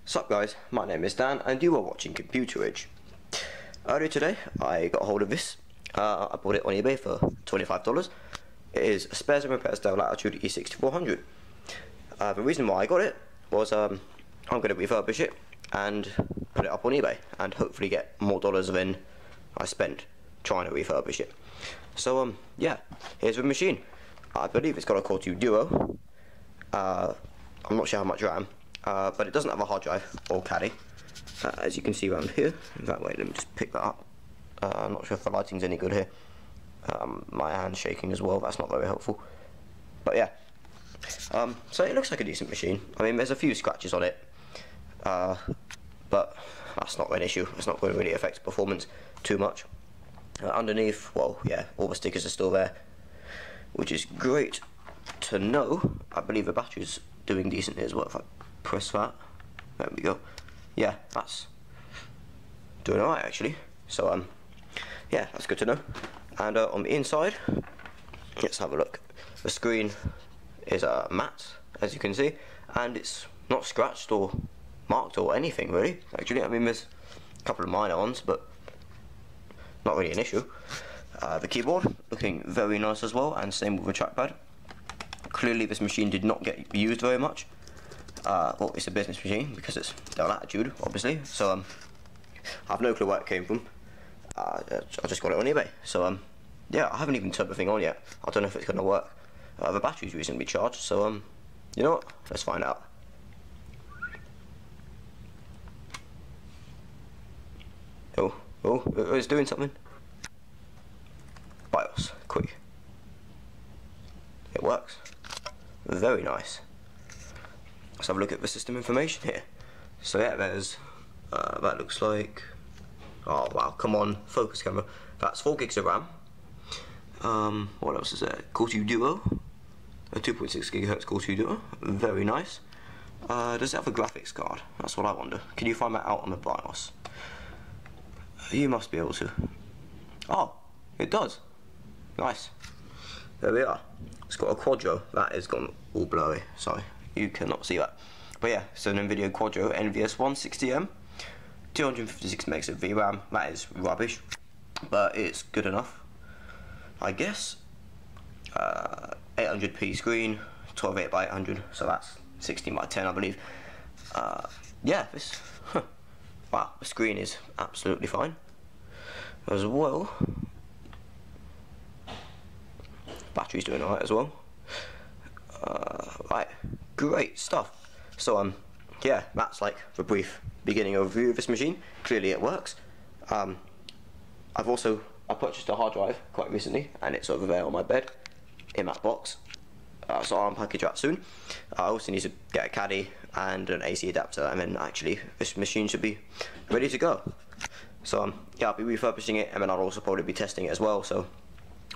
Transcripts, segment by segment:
Sup guys, my name is Dan and you are watching Computer Age. Earlier today I got a hold of this. I bought it on eBay for $25. It is a spares and repairs Dell Latitude E6400. The reason why I got it was I'm going to refurbish it and put it up on eBay and hopefully get more dollars than I spent trying to refurbish it. So yeah, here's the machine. I believe it's got a Core 2 Duo. I'm not sure how much RAM. But it doesn't have a hard drive or caddy, as you can see around here. That way, let me just pick that up. I'm not sure if the lighting's any good here. My hand's shaking as well, that's not very helpful. But yeah, so it looks like a decent machine. I mean, there's a few scratches on it, but that's not an issue. It's not going to really affect performance too much. Underneath, well, yeah, all the stickers are still there, which is great to know. I believe the battery's doing decently as well. If I press that, there we go. Yeah, that's doing alright actually. So yeah, that's good to know. And on the inside, let's have a look. The screen is matte, as you can see, and it's not scratched or marked or anything really. Actually, I mean, there's a couple of minor ones, but not really an issue. The keyboard looking very nice as well, and same with the trackpad. Clearly, this machine did not get used very much. Well, it's a business machine because it's Dell Latitude, obviously. So I have no clue where it came from. I just got it on eBay. So yeah, I haven't even turned the thing on yet. I don't know if it's going to work. The battery's recently charged, so you know what? Let's find out. Oh, it's doing something. BIOS, quick. It works. Very nice. Let's have a look at the system information here. So yeah, there's that looks like, oh wow, come on, focus camera. That's 4 gigs of RAM. What else is there? Core 2 Duo, a 2.6 GHz Core 2 Duo. Very nice. Does it have a graphics card? That's what I wonder. Can you find that out on the BIOS? You must be able to. Oh, it does. Nice. There we are. It's got a Quadro. That is gone all blurry. Sorry, you cannot see that. But yeah, so an NVIDIA Quadro NVS 160M, 256 megs of VRAM. That is rubbish, but it's good enough, I guess. 800p screen, 1280 by 800, so that's 16 by 10, I believe. Yeah, this. Wow, the screen is absolutely fine as well. Battery's doing alright as well. Right, great stuff. So yeah, that's like the brief beginning overview of this machine. Clearly it works. I purchased a hard drive quite recently, and it's over there on my bed in that box. So I'll unpackage that soon. I also need to get a caddy and an AC adapter, and then actually this machine should be ready to go. So yeah, I'll be refurbishing it, and then I'll also probably be testing it as well. So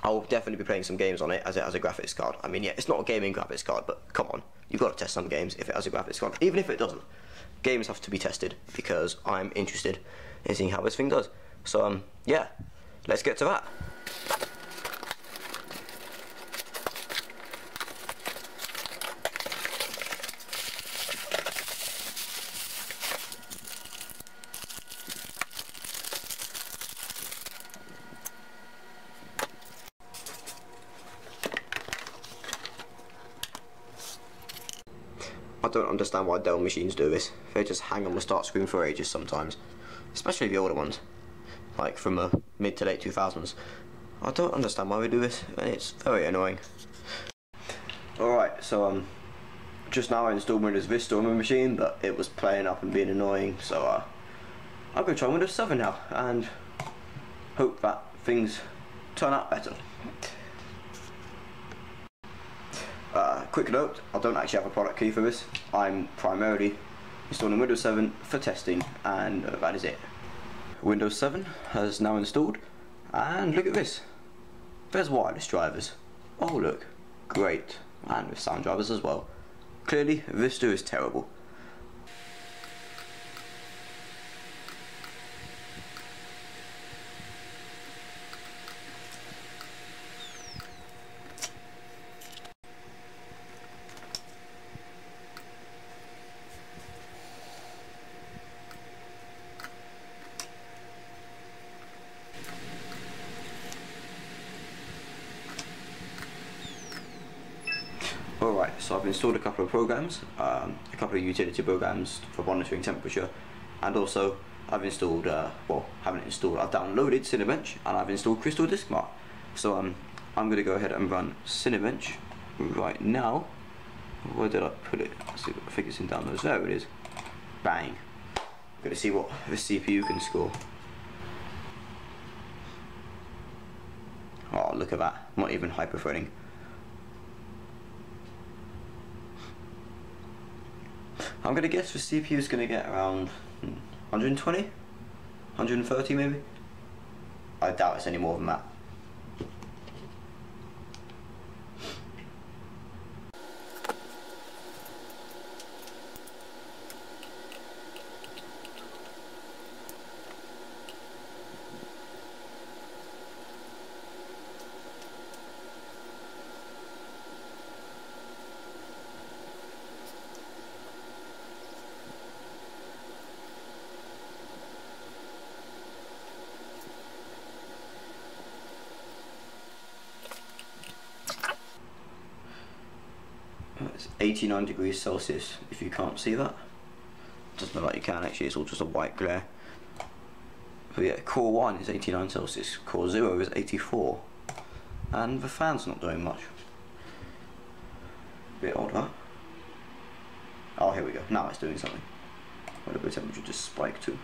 I'll definitely be playing some games on it as it has a graphics card. I mean, yeah, it's not a gaming graphics card, but come on, you've got to test some games if it has a graphics card. Even if it doesn't, games have to be tested because I'm interested in seeing how this thing does. So yeah, let's get to that. I don't understand why Dell machines do this. They just hang on the start screen for ages sometimes, especially the older ones, like from the mid to late 2000s. I don't understand why we do this, and it's very annoying. Alright, so just now I installed Windows Vista on my machine, but it was playing up and being annoying, so I'm going to try Windows 7 now, and hope that things turn out better. Quick note, I don't actually have a product key for this. I'm primarily installing Windows 7 for testing, and that is it. Windows 7 has now installed, and look at this. There's wireless drivers. Oh look, great. And with sound drivers as well. Clearly, Vista is terrible. Right, so I've installed a couple of programs, a couple of utility programs for monitoring temperature, and also I've installed, well, haven't installed, I've downloaded Cinebench and I've installed Crystal Disk Mark. So I'm going to go ahead and run Cinebench right now. Where did I put it? I think it's in downloads. There it is. Bang. I'm going to see what the CPU can score. Oh, look at that. Not even hyperthreading. I'm going to guess the CPU is going to get around 120? 130 maybe? I doubt it's any more than that. It's 89 degrees Celsius, if you can't see that. Doesn't look like you can actually, it's all just a white glare. But yeah, core 1 is 89 Celsius, core 0 is 84. And the fan's not doing much. Bit odd, huh? Oh, here we go, now it's doing something. Where did the temperature just spike to?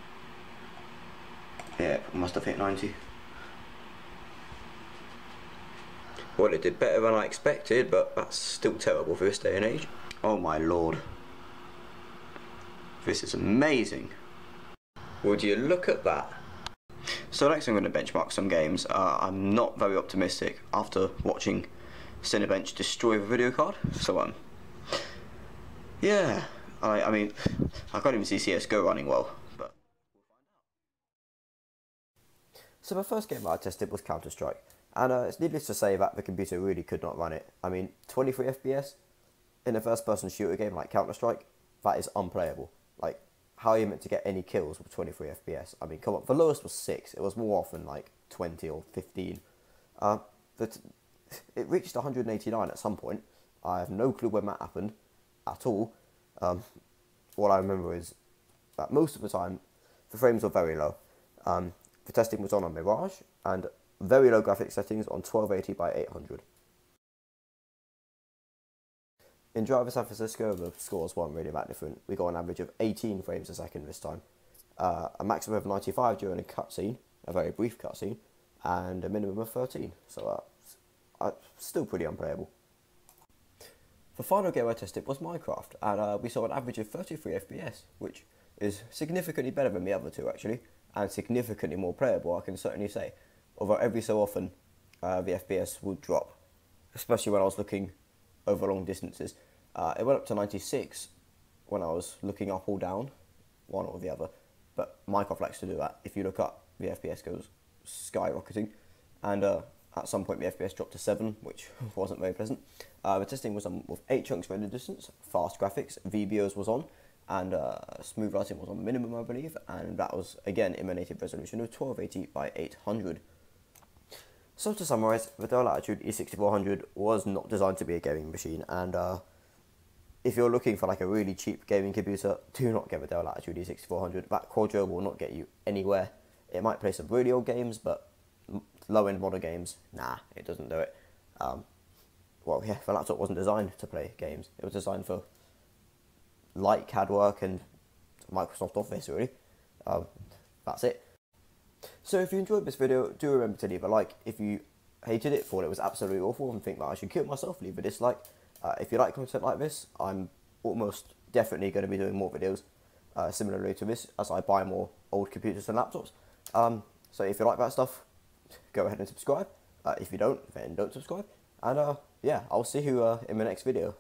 Yeah, it must have hit 90. Well, it did better than I expected, but that's still terrible for this day and age. Oh my lord. This is amazing. Would you look at that? So next I'm going to benchmark some games. I'm not very optimistic after watching Cinebench destroy the video card. So yeah, I mean, I can't even see CSGO running well. But so the first game I tested was Counter-Strike. And it's needless to say that the computer really could not run it. I mean, 23 FPS in a first-person shooter game like Counter-Strike, that is unplayable. Like, how are you meant to get any kills with 23 FPS? I mean, come on, the lowest was 6. It was more often like 20 or 15. But it reached 189 at some point. I have no clue when that happened at all. What I remember is that most of the time, the frames were very low. The testing was on Mirage, and very low graphics settings on 1280 by 800. In Driver San Francisco, the scores weren't really that different. We got an average of 18 frames a second this time, a maximum of 95 during a cutscene, a very brief cutscene, and a minimum of 13. So still pretty unplayable. The final game I tested was Minecraft, and we saw an average of 33 FPS, which is significantly better than the other two actually, and significantly more playable, I can certainly say. Although every so often the FPS would drop, especially when I was looking over long distances. It went up to 96 when I was looking up or down, one or the other, but Minecraft likes to do that. If you look up, the FPS goes skyrocketing, and at some point the FPS dropped to 7, which wasn't very pleasant. The testing was on with 8 chunks render distance, fast graphics, VBOs was on, and smooth lighting was on minimum, I believe, and that was again in a native resolution of 1280 by 800. So to summarise, the Dell Latitude E6400 was not designed to be a gaming machine, and if you're looking for like a really cheap gaming computer, do not get the Dell Latitude E6400. That Quadro will not get you anywhere. It might play some really old games, but low-end modern games, nah, it doesn't do it. Well, yeah, the laptop wasn't designed to play games. It was designed for light CAD work and Microsoft Office, really. That's it. So if you enjoyed this video, do remember to leave a like. If you hated it, thought it was absolutely awful, and think that I should kill myself, leave a dislike. If you like content like this, I'm almost definitely going to be doing more videos similarly to this as I buy more old computers and laptops. So if you like that stuff, go ahead and subscribe. If you don't, then don't subscribe. And yeah, I'll see you in the next video.